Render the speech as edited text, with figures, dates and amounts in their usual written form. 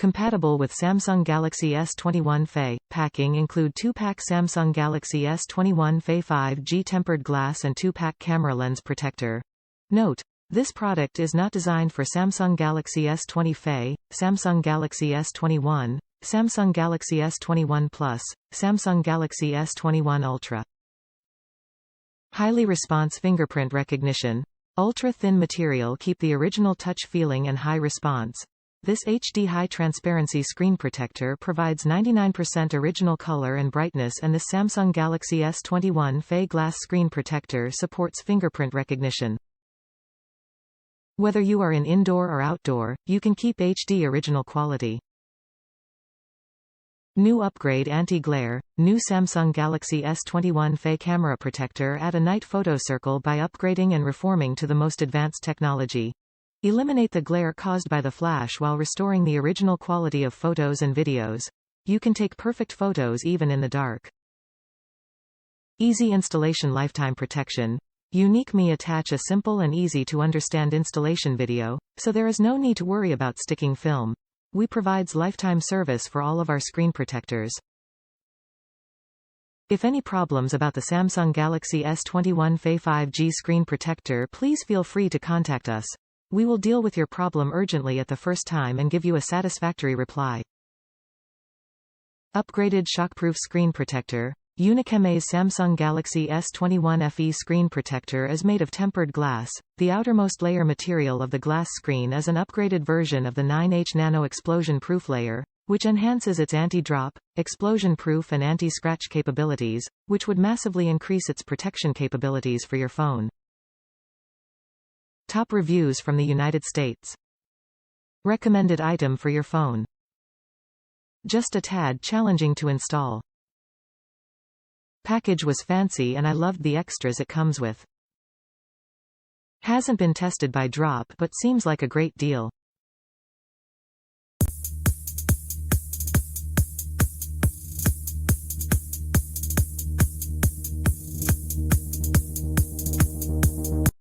Compatible with Samsung Galaxy S21 Fe. Packing include 2-pack Samsung Galaxy S21 Fe 5G tempered glass and 2-pack camera lens protector. Note: this product is not designed for Samsung Galaxy S20 Fe, Samsung Galaxy S21, Samsung Galaxy S21 Plus, Samsung Galaxy S21 Ultra. Highly response fingerprint recognition. Ultra-thin material keep the original touch feeling and high response. This HD high transparency screen protector provides 99% original color and brightness, and this Samsung Galaxy S21 Fe glass screen protector supports fingerprint recognition. Whether you are in indoor or outdoor, you can keep HD original quality. New upgrade anti-glare. New Samsung Galaxy S21 Fe camera protector add a night photo circle by upgrading and reforming to the most advanced technology. Eliminate the glare caused by the flash while restoring the original quality of photos and videos. You can take perfect photos even in the dark. Easy installation lifetime protection. UniqueMe attach a simple and easy to understand installation video, so there is no need to worry about sticking film. We provides lifetime service for all of our screen protectors. If any problems about the Samsung Galaxy S21 Fe 5G screen protector, please feel free to contact us. We will deal with your problem urgently at the first time and give you a satisfactory reply. Upgraded shockproof screen protector. UniqueMe's Samsung Galaxy S21 Fe screen protector is made of tempered glass. The outermost layer material of the glass screen is an upgraded version of the 9H Nano explosion-proof layer, which enhances its anti-drop, explosion-proof and anti-scratch capabilities, which would massively increase its protection capabilities for your phone. Top reviews from the United States. Recommended item for your phone. Just a tad challenging to install. Package was fancy and I loved the extras it comes with. Hasn't been tested by drop but seems like a great deal.